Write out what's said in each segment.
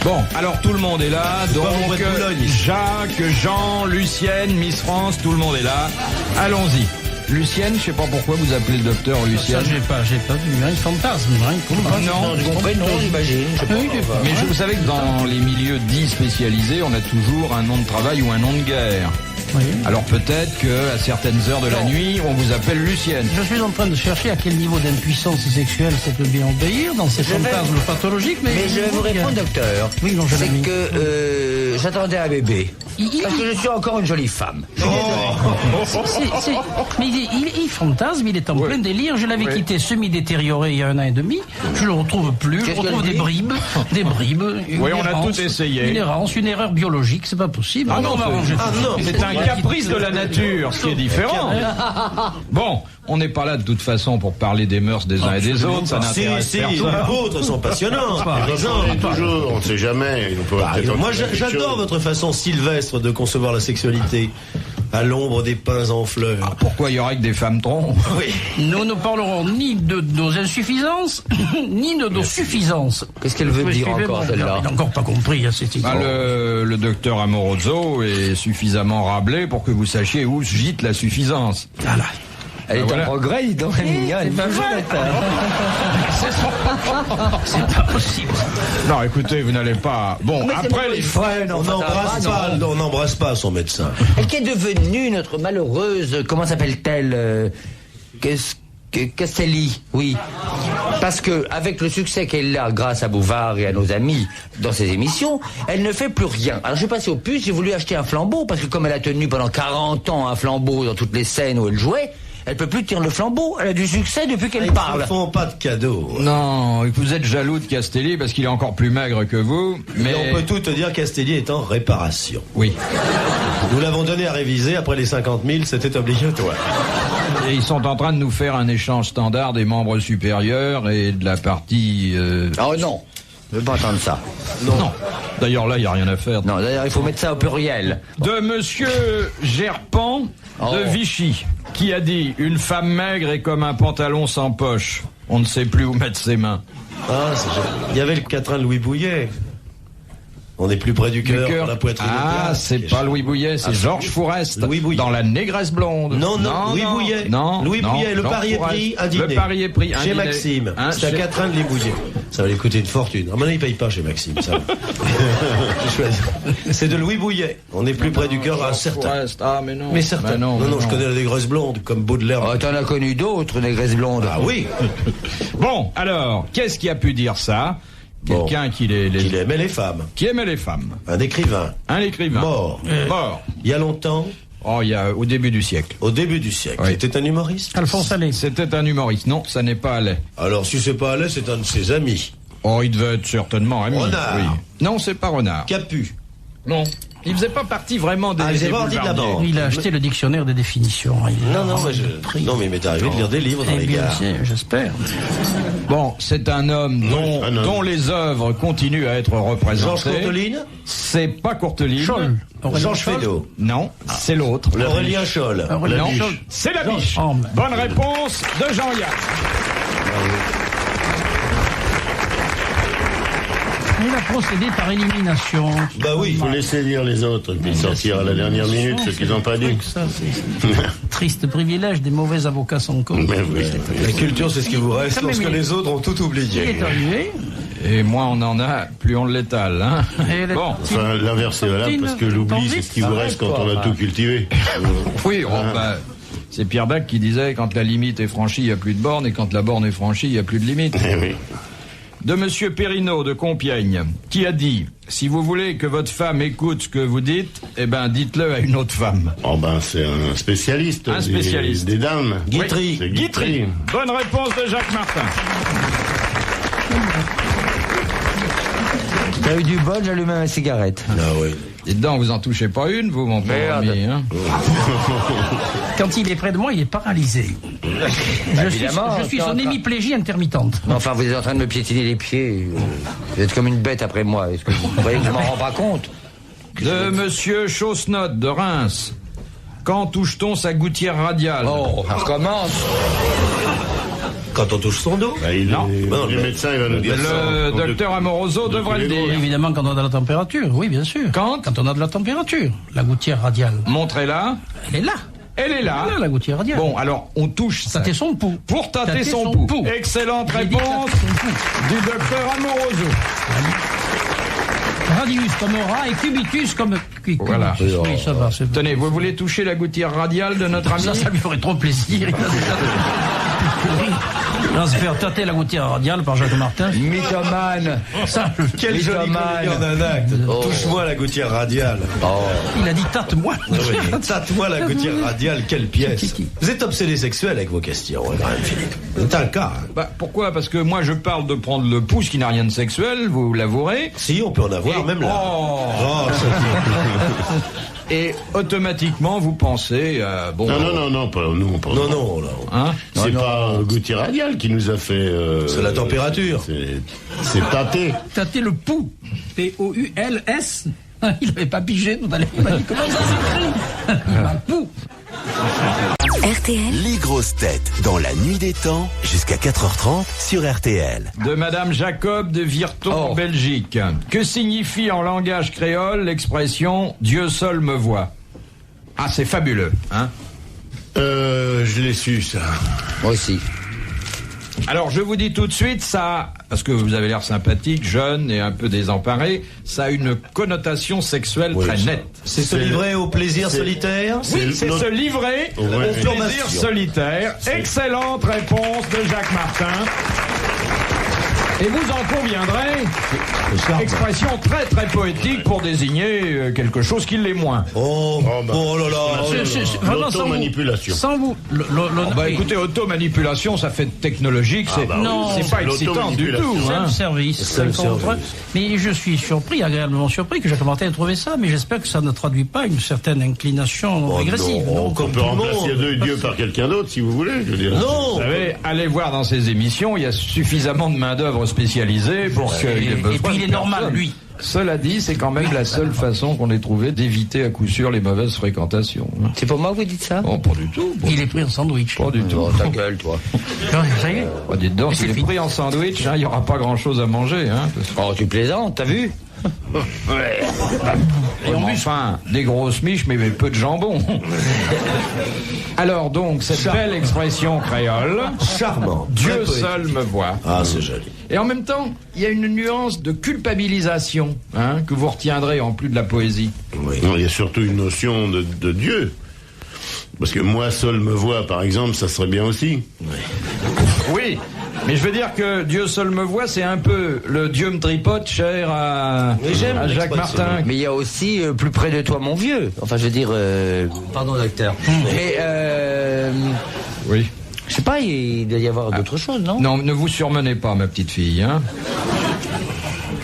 Bon, alors tout le monde est là, donc Bon, Jacques, Jean, Lucienne, Miss France, tout le monde est là. Allons-y. Lucienne, je sais pas pourquoi vous appelez le docteur Lucienne. Ça, j'ai pas vu, il fantasme, Non, Mon prénom, j'imagine. Je sais pas. mais vous savez que dans les milieux dits spécialisés, on a toujours un nom de travail ou un nom de guerre. Oui. Alors peut-être qu'à certaines heures de la nuit, on vous appelle Lucienne. Je suis en train de chercher à quel niveau d'impuissance sexuelle ça peut bien obéir dans ces fantasmes pathologiques, mais je vais vous répondre, docteur. Oui, mon jeune C'est ami. que j'attendais un bébé. Parce que je suis encore une jolie femme. Mais il fantasme, il est en plein délire. Je l'avais quitté semi-détérioré il y a 1 an et demi. Je le retrouve plus. Je retrouve des bribes. Oui, on a tout essayé. Une errance, une erreur biologique, c'est pas possible. Ah non, on va arranger tout ça. c'est un caprice de la nature, ce qui est différent. Bon, on n'est pas là de toute façon pour parler des mœurs des uns et des autres, ça n'intéresse Si, personne. les vôtres sont passionnants. Toujours, on ne sait jamais. Il faut peut-être Moi, en faire quelque j'adore chose. votre façon sylvestre de concevoir la sexualité. À l'ombre des pins en fleurs. Pourquoi il y aurait que des femmes troncs? Oui. Nous ne parlerons ni de nos insuffisances, ni de nos suffisances. Qu'est-ce qu'elle veut Vous dire suivez, encore, bon, celle-là? Il n'a encore pas compris, cette histoire. Le docteur Amorozzo est suffisamment rablé pour que vous sachiez où se gîte la suffisance. Voilà. Elle est voilà. en progrès, dis donc, elle est mignonne. C'est pas vrai. C'est pas possible. Non, écoutez, vous n'allez pas... Bon, après les... On n'embrasse pas son médecin. Et qu'est devenue notre malheureuse, comment s'appelle-t-elle Castelli, oui. Parce que, avec le succès qu'elle a grâce à Bouvard et à nos amis dans ses émissions, elle ne fait plus rien. Alors, je suis passé au puce, j'ai voulu acheter un flambeau, parce que comme elle a tenu pendant 40 ans un flambeau dans toutes les scènes où elle jouait, elle peut plus tenir le flambeau. Elle a du succès depuis qu'elle Ils parle. ne font pas de cadeaux. Non, vous êtes jaloux de Castelli parce qu'il est encore plus maigre que vous, mais... Mais on peut tout te dire, Castelli est en réparation. Oui. Nous l'avons donné à réviser, après les 50 000, c'était obligatoire. Et ils sont en train de nous faire un échange standard des membres supérieurs et de la partie... Oh non, je veux pas entendre ça. Non. D'ailleurs, là, il n'y a rien à faire. Non, d'ailleurs, il faut mettre ça au pluriel. De monsieur Gerpan de Vichy, qui a dit « Une femme maigre est comme un pantalon sans poche. On ne sait plus où mettre ses mains. » Il y avait le quatrain de Louis Bouillet. On est plus près du cœur, pour la poitrine. Ah, c'est pas Louis Bouillet, c'est Georges Fourest. Louis Bouillet. Dans La Négresse blonde. Non, Louis Bouillet. Non, Louis Bouillet, le Georges pari est Fourest. pris, un dîner. Le pari est pris, un chez dîner. Maxime. Hein, C'est à chez- quatrain de Louis Bouillet. Ça va lui coûter une fortune. À mon avis, il paye pas chez Maxime, ça. J'ai choisi. C'est de Louis Bouillet. On est plus près du cœur à certains. Fourest. Ah, mais non. Mais certains. Bah non, mais je connais la négresse blonde, comme Baudelaire. Oh, t'en as connu d'autres, négresses blondes. Ah oui. Bon, alors, qu'est-ce qui a pu dire ça? Bon. Quelqu'un qui Il aimait les femmes. qui aimait les femmes. Un écrivain. Un écrivain. Mort. Mort. Il y a longtemps, Oh, il y a au début du siècle. au début du siècle. Oui. C'était un humoriste. Alphonse Allais. C'était un humoriste. Non, ça n'est pas Allais. Alors, si c'est pas Allais, c'est un de ses amis. Oh, il devait être certainement ami. Renard. Oui. Non, c'est pas Renard. Capu. Non. Il faisait pas partie vraiment des. Ah, il faisait des pas partie de la boulevardiers. bande. Il a acheté le dictionnaire des définitions. Il a Non, pris. mais il m'est arrivé de lire des livres dans Eh les bien, gares. j'espère. Bon, c'est un homme dont, un homme. dont les œuvres continuent à être représentées. Georges Courteline. C'est pas Courteline. Scholl. Georges Feydeau. Non, c'est l'autre. Aurélien Scholl. Aurélien Non, Scholl. c'est la biche. Oh, Bonne réponse de Jean-Yann. Il a procédé par élimination. Bah oui. Il faut laisser dire les autres, puis sortir à la dernière minute ce qu'ils n'ont pas dit. Ça, c'est triste privilège des mauvais avocats sans cause. Mais oui. La culture, c'est ce qui vous reste Quand même, lorsque il- les autres ont tout Il oublié. est arrivé. Et moins on en a, plus on l'étale. Hein. Et le- Bon, Enfin, l'inverse est valable parce que l'oubli, c'est ce qui vous reste quand on a tout cultivé. oui, c'est Pierre Dac qui disait quand la limite est franchie, il n'y a plus de borne, et quand la borne est franchie, il n'y a plus de limite. Eh oui. De monsieur Perrineau de Compiègne, qui a dit si vous voulez que votre femme écoute ce que vous dites, eh ben dites-le à une autre femme. Oh ben, c'est un spécialiste. Un spécialiste. Des dames. Guitry. C'est Guitry. Bonne réponse de Jacques Martin. T'as eu du bol, j'allumais ma cigarette. Ah oui. Et dedans, vous en touchez pas une, vous, mon pauvre Merde. ami, hein? Quand il est près de moi, il est paralysé. évidemment, je suis son quand- hémiplégie intermittente. Mais enfin, vous êtes en train de me piétiner les pieds. Vous êtes comme une bête après moi. Est-ce que vous croyez que je m'en rends pas compte? De monsieur Chaussenotte de Reims, Quand touche-t-on sa gouttière radiale? Oh, ça recommence. Quand on touche son dos. Bah, Non. Le médecin, il va nous dire ça. Le docteur Amoroso devrait le dire. Évidemment, quand on a de la température, oui, bien sûr. Quand on a de la température, la gouttière radiale. Montrez-la. Elle est là. Elle est là. Elle est là, la gouttière radiale. Bon, alors, on touche ça. Tâter son pouls. Pour tâter son pouls. Excellente J'ai dit réponse tâter son pouls. du docteur Amoroso. Radius comme rat et cubitus comme cubitus. Voilà. Oui, ça va. c'est bon. Tenez, vous voulez toucher la gouttière radiale de notre ami? Ça lui ferait trop plaisir. On se faire tâter la gouttière radiale par Jacques Martin. Mythomane. Ça, Quel joli comédien d'un acte. Touche-moi la gouttière radiale. il a dit tâte-moi. Tâte-moi la gouttière radiale, quelle pièce. Vous êtes obsédé sexuel avec vos questions, quand même, Philippe. C'est un cas. Hein. Bah, pourquoi? Parce que moi, je parle de prendre le pouce qui n'a rien de sexuel, vous l'avouerez. Si, on peut en avoir, même là. Oh, et automatiquement, vous pensez, bon. Non, pas nous. Pas Non, non, là. Hein? C'est pas Gauthier Radial qui nous a fait. C'est la température. C'est tâté. Tâter le pouls. P-O-U-L-S. Il n'avait pas pigé tout à l'heure. Il m'a dit comment ça s'écrit. Un pouls. RTL. Les grosses têtes dans la nuit des temps jusqu'à 4h30 sur RTL. De Madame Jacob de Virton en Belgique. Que signifie en langage créole l'expression Dieu seul me voit? Ah, c'est fabuleux, hein? Je l'ai su, ça. Moi aussi. Alors, je vous dis tout de suite, ça, parce que vous avez l'air sympathique, jeune et un peu désemparé, ça a une connotation sexuelle très nette. C'est se livrer au plaisir solitaire. Oui, c'est se livrer au plaisir solitaire. Excellente réponse de Jacques Martin. Et vous en conviendrez, expression très très poétique pour désigner quelque chose qui l'est moins. Oh là là. L'automanipulation. Sans vous. Écoutez, automanipulation, ça fait technologique, c'est pas excitant du tout. Hein. Self-service. Mais je suis surpris, agréablement surpris que Jacques Martin ait trouvé ça, mais j'espère que ça ne traduit pas une certaine inclination régressive. On peut remplacer Dieu par quelqu'un d'autre, si vous voulez. Je veux dire. Non. Vous savez, allez voir dans ces émissions, il y a suffisamment de main-d'œuvre spécialisée pour qu'il ait besoin. Et puis il est normal, lui. Cela dit, c'est quand même la seule façon qu'on ait trouvé d'éviter à coup sûr les mauvaises fréquentations. C'est pour moi que vous dites ça? Oh, pas du tout. Il est pris en sandwich. Pas du tout. Oh, ta gueule, toi. Ça y est. Oh, dites donc, s'il est pris en sandwich, il n'y aura pas grand-chose à manger. Hein, Oh, tu plaisantes, t'as vu? Et enfin, des grosses miches, mais peu de jambon. Alors donc, cette belle expression créole, Charmant. Dieu seul me voit. Ah, c'est joli. Et en même temps, il y a une nuance de culpabilisation que vous retiendrez en plus de la poésie. Oui. Non, il y a surtout une notion de Dieu. Parce que moi seul me vois, par exemple, ça serait bien aussi. Oui, mais je veux dire que Dieu seul me voit, c'est un peu le Dieu me tripote cher à Jacques Martin. Mais il y a aussi plus près de toi, mon vieux. Enfin, je veux dire. Pardon, docteur. Mais Oui. je sais pas, il doit y avoir d'autres choses, non? Non, ne vous surmenez pas, ma petite fille. Hein.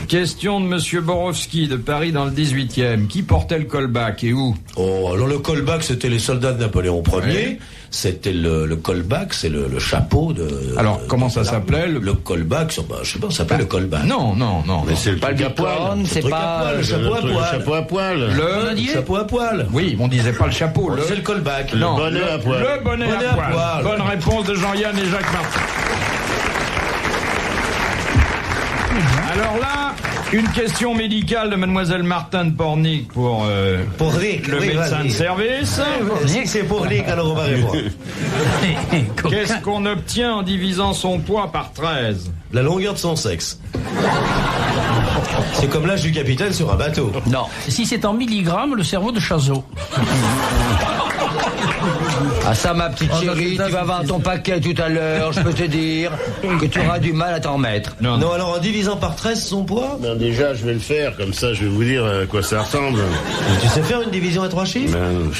Question de Monsieur Borowski de Paris dans le 18e. Qui portait le colbac et où? Oh, alors le colbac, c'était les soldats de Napoléon Ier. Oui. C'était le colbac, c'est le chapeau de. Alors, comment ça s'appelait? Le colbac, je sais pas, ça s'appelle le colbac. Non. Mais c'est le Pas le truc à poil. bicorne, c'est pas. Le chapeau à Le poil. chapeau à poil. Le chapeau à poil. Oui, on disait pas le chapeau. C'est le colbac. Non, bonnet à poil. Le bonnet à poil. Bonne réponse de Jean-Yann et Jacques Martin. Alors là, une question médicale de Mademoiselle Martin de Pornic pour Rick, le médecin de service. Si c'est pour Rick, alors on va répondre. Qu'est-ce qu'on obtient en divisant son poids par 13? La longueur de son sexe. C'est comme l'âge du capitaine sur un bateau. Non. Si c'est en milligrammes, le cerveau de Chazot. Ah ça, ma petite chérie, tu vas avoir ton paquet tout à l'heure, je peux te dire que tu auras du mal à t'en remettre. Non, alors en divisant par 13 son poids. Ben déjà, je vais le faire, comme ça je vais vous dire à quoi ça ressemble. Tu sais faire une division à 3 chiffres? Ben,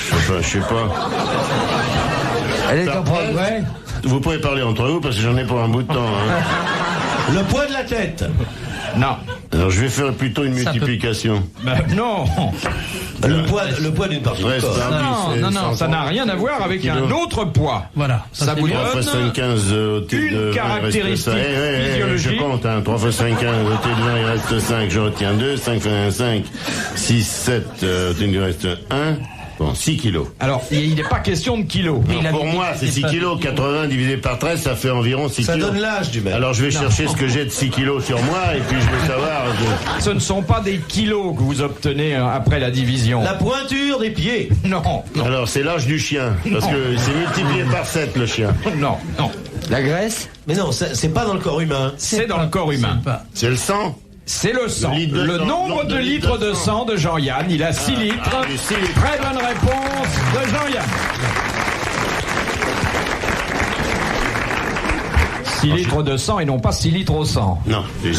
je sais pas. Elle est en progrès. Vous pouvez parler entre vous parce que j'en ai pour un bout de temps. Hein. Le poids de la tête. Non. Alors je vais faire plutôt une multiplication. Non. Le poids d'une partie du Reste corps. Non, ça n'a rien à voir avec un autre poids. Voilà. Ça vous 3 fois 5, 15 au T de 20, une caractéristique physiologique. Je compte, 3 fois 5, 15 au T de 20, il reste 5, je retiens 2, 5 fois 1, 5, 6, 7, au T de reste 1, Bon, 6 kilos. Alors, il n'est pas question de kilos. Non, pour moi, c'est 6 kilos. 80 divisé par 13, ça fait environ 6 Ça kilos. donne l'âge du mec. Alors, je vais chercher ce que j'ai de 6 kilos sur moi, et puis je vais savoir... Ce ne sont pas des kilos que vous obtenez après la division. La pointure des pieds. Non, non, Alors, c'est l'âge du chien, parce que c'est multiplié par 7, le chien. non, non. La graisse? Mais non, c'est pas dans le corps humain. C'est dans le corps humain. C'est le sang. C'est le sang. Le litre de Le sang. nombre de litres de sang de Jean-Yann. Il a 6 litres. les 6 litres. Très bonne réponse de Jean-Yann. 6 litres de sang et non pas 6 litres au sang. Non, je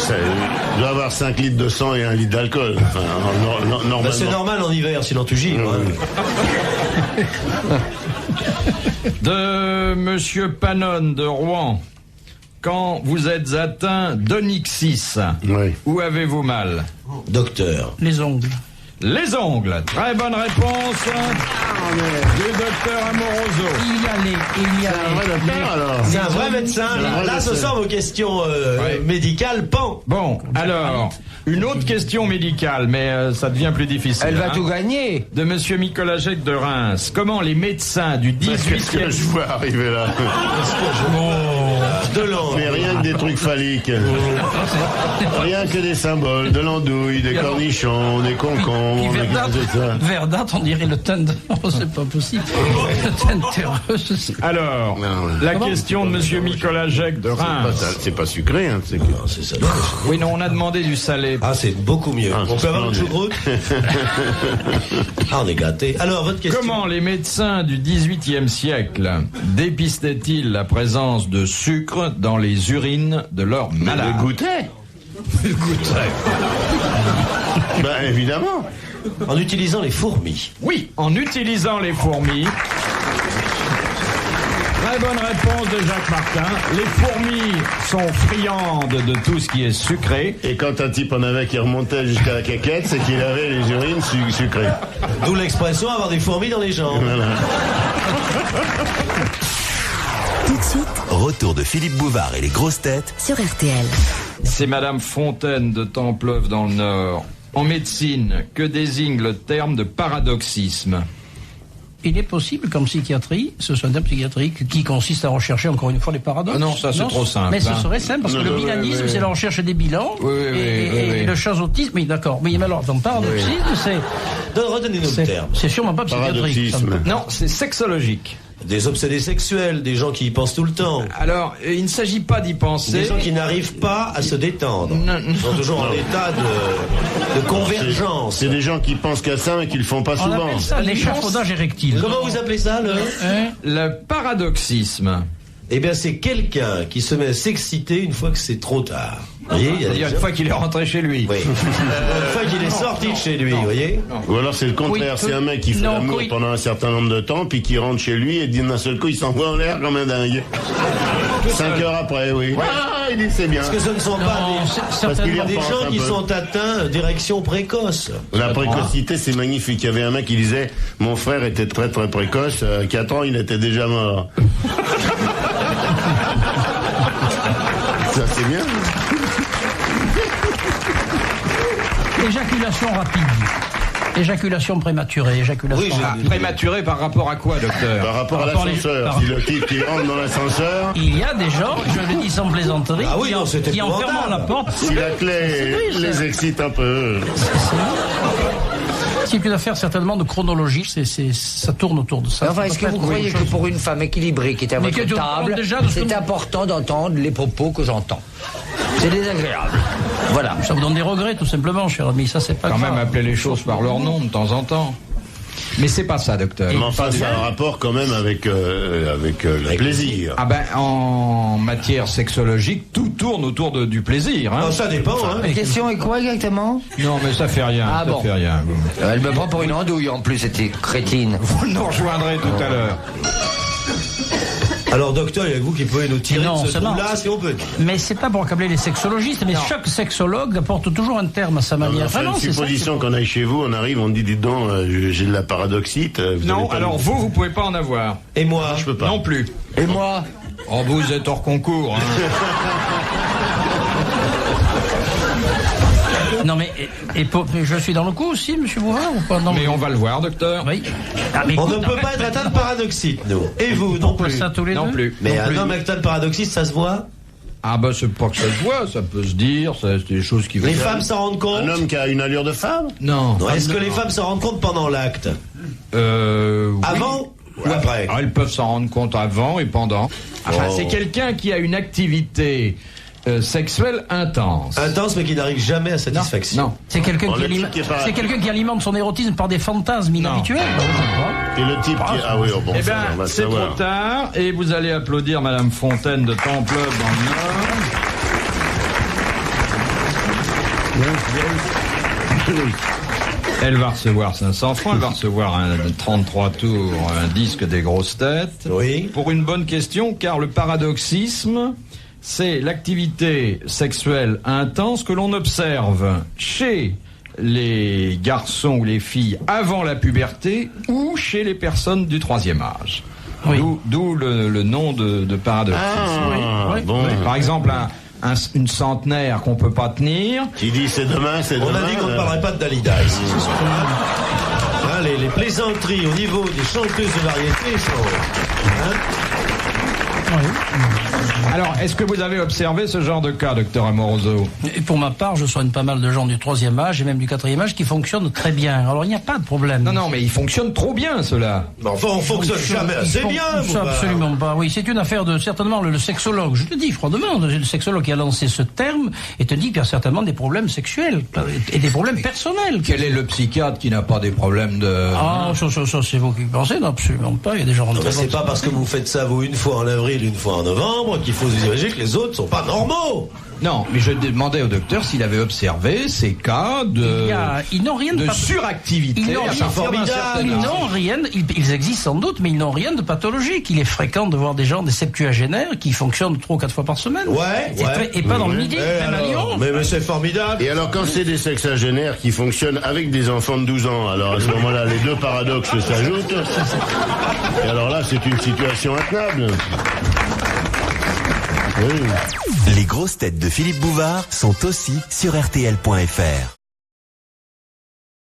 dois avoir 5 litres de sang et 1 litre d'alcool. Enfin, normalement. Bah, c'est normal en hiver, sinon tu gires. Hein. De Monsieur Panon de Rouen. Quand vous êtes atteint d'onyxis, Oui. où avez-vous mal? Docteur. Les ongles. Les ongles. Très bonne réponse du docteur Amoroso. Il y a Un vrai docteur, alors. C'est un vrai médecin. Là, ce sont vos questions médicales. Pan. Bon, alors, une autre question médicale, mais ça devient plus difficile. Elle va hein. tout gagner. De Monsieur Nicolas Jacques de Reims. Comment les médecins du Qu'est-ce que 18e... je vois arriver là? De l'an. Mais rien que des trucs phalliques. Rien que des symboles, de l'andouille, des cornichons, des concombres. Puis des- verdâtre, on dirait le teint de... Oh, c'est pas possible. Le teint terreuse, c'est... Alors, Non, ouais. la question de Monsieur Nicolas Jacques de Pas Reims. ça, c'est pas sucré, hein. C'est que... Non, c'est ça. Oui, non, on a demandé du salé. Ah, c'est beaucoup mieux. Ah, On c'est peut avoir une splendide. choucroute. Ah, on est gâtés. Alors, votre question. Comment les médecins du XVIIIe siècle dépistaient-ils la présence de sucre dans les urines de leurs malades? Le goûter. Ben, évidemment. En utilisant les fourmis. Oui, en utilisant les fourmis. Très bonne réponse de Jacques Martin. Les fourmis sont friandes de tout ce qui est sucré. Et quand un type en avait qui remontait jusqu'à la caquette, c'est qu'il avait les urines sucrées. D'où l'expression avoir des fourmis dans les jambes. Voilà. Tout de suite, retour de Philippe Bouvard et les grosses têtes sur RTL. C'est Madame Fontaine de Templeuve dans le Nord. En médecine, que désigne le terme de paradoxisme? Il est possible qu'en psychiatrie, ce soit un terme psychiatrique qui consiste à rechercher encore une fois les paradoxes. Ah non, ça, c'est trop simple, Mais ce hein. serait simple parce que le bilanisme, c'est la recherche des bilans. Oui, oui, et oui. le chazotisme, oui, d'accord. Mais alors, dans le paradoxisme, Redonnez-nous le terme. c'est sûrement pas psychiatrique. Paradoxisme. Non, c'est sexologique. Des obsédés sexuels, des gens qui y pensent tout le temps. Alors, il ne s'agit pas d'y penser. Des gens qui n'arrivent pas à se détendre. Non, Ils sont toujours en état de convergence. C'est des gens qui pensent qu'à ça, mais qui le font pas On souvent. appelle ça l'échafaudage érectile. Comment vous appelez ça, le Le paradoxisme. Eh bien, c'est quelqu'un qui se met à s'exciter une fois que c'est trop tard. Vous voyez, il y a des C'est-à-dire une gens- fois qu'il est rentré chez lui. Oui. Une fois qu'il est sorti de chez lui, vous voyez. Ou alors c'est le contraire, Oui, c'est un mec qui fait non, l'amour oui. pendant un certain nombre de temps, puis qui rentre chez lui et d'un seul coup il s'envoie en l'air comme un dingue. 5 heures après, oui. Ah, il dit c'est bien. Parce que ce ne sont pas Non, certainement des pense gens un qui peu. sont atteints d'érection précoce. La précocité, c'est magnifique. Il y avait un mec qui disait, mon frère était très très précoce, à 4 ans il était déjà mort. Ça c'est bien. Éjaculation rapide. Éjaculation prématurée. Éjaculation Oui, j'ai- rapide. Prématuré par rapport à quoi, docteur? Par rapport à Par rapport l'ascenseur, par- si le type qui rentre dans l'ascenseur, Il y a des gens, je le dis sans plaisanterie, Ah oui, non, c'est qui en épouvantable. fermant la porte, si la clé Oui, c'est- les excite un peu. c'est une affaire certainement de chronologie, ça tourne autour de ça. Enfin, Ça est-ce peut que pas vous être croyez une que chose- pour une femme équilibrée qui est à Mais votre que tu table, parles déjà de ce c'est que- important d'entendre les propos que j'entends? C'est désagréable. Voilà. Ça vous donne des regrets, tout simplement, cher ami. Ça, c'est pas Quand grave. même appeler les choses par leur nom de temps en temps. Mais c'est pas ça, docteur. Mais enfin, c'est un rapport quand même avec le plaisir. Ah ben, en matière sexologique, tout tourne autour du plaisir. Hein. Ah, ça dépend, hein. La question est quoi exactement? Non, mais ça fait rien. Ah ça bon. fait rien. Elle me prend pour une andouille en plus, c'était crétine. Vous nous rejoindrez tout à l'heure. Alors, docteur, il y a vous qui pouvez nous tirer Non, de ce c'est non. trou-là, si on peut. Mais c'est pas pour accabler les sexologistes, mais chaque sexologue apporte toujours un terme à sa manière. C'est non, une c'est ça, supposition qu'on aille chez vous, on arrive, on dit, dites donc, j'ai de la paradoxite. Vous avez Non, pas alors de- vous pouvez pas en avoir. Et moi, Je peux pas. Non plus. Et moi? Oh, vous êtes hors concours. Hein. Non mais, je suis dans le coup aussi, monsieur Bouvard, ou pas? Non, Mais on va le voir, docteur. Oui. On ne peut pas être atteint de paradoxite, nous. Et vous, non plus. Ça tous les Non deux plus. Mais Non un plus. homme atteint de paradoxite, ça se voit? Ah bah c'est pas que ça se voit, ça peut se dire, c'est des choses qui... Les femmes s'en rendent compte? Un homme qui a une allure de femme? Non. Est-ce que les femmes s'en rendent compte pendant l'acte? Oui. Avant ou après? Ah, elles peuvent s'en rendre compte avant et pendant. Enfin, Oh. c'est quelqu'un qui a une activité sexuelle intense. Intense, mais qui n'arrive jamais à satisfaction. Non. C'est quelqu'un Bon, qui, le type qui est pas- c'est quelqu'un qui alimente son érotisme par des fantasmes inhabituels. Non, je sais pas. Et le type qui... Ah oui, oh bon, Eh ça, bien, on va c'est trop savoir. tard et vous allez applaudir Madame Fontaine de Templeuve dans le Nord. Elle va recevoir 500 francs, elle va recevoir un 33 tours, un disque des grosses têtes. Oui. Pour une bonne question, car le paradoxisme, c'est l'activité sexuelle intense que l'on observe chez les garçons ou les filles avant la puberté ou chez les personnes du 3e âge. Oui. D'où le nom de paradoxisme. Ah, Oui. bon. Par exemple, une centenaire qu'on peut pas tenir. Qui dit c'est demain, c'est demain. On a dit qu'on ne parlerait pas de Dalida ici. ce soir. Hein, les plaisanteries au niveau des chanteuses de variété sont... Hein? Alors, est-ce que vous avez observé ce genre de cas, docteur Amoroso? Et pour ma part, je soigne pas mal de gens du 3e âge et même du 4e âge qui fonctionnent très bien. Alors il n'y a pas de problème. Non, mais ils fonctionnent trop bien, ceux-là. Mais enfin, on fonctionne jamais assez bien, vous. Absolument pas. Oui, c'est une affaire de certainement le sexologue. Je te dis froidement, le sexologue qui a lancé ce terme et te dit qu'il y a certainement des problèmes sexuels et des problèmes personnels. Quel est le psychiatre qui n'a pas des problèmes de... Ah, ça, c'est vous qui pensez? Non, absolument pas. Il y a des gens Non, très mais c'est bons. pas parce que vous faites ça, vous, une fois en avril, une fois en novembre, qu'il faut vous imaginer que les autres sont pas normaux. Non, mais je demandais au docteur s'il avait observé ces cas Ils n'ont rien de de suractivité. Ils n'ont à rien- partir d'un certain Ils âge. n'ont rien, ils existent sans doute, mais ils n'ont rien de pathologique. Il est fréquent de voir des gens, des septuagénaires, qui fonctionnent 3 ou 4 fois par semaine. Ouais, Et pas dans le midi, même à Lyon. Mais c'est formidable. Et alors, quand c'est des sexagénaires qui fonctionnent avec des enfants de 12 ans, alors à ce moment-là, les deux paradoxes s'ajoutent. Et alors là, c'est une situation intenable. Oui. Les grosses têtes de Philippe Bouvard sont aussi sur RTL.fr.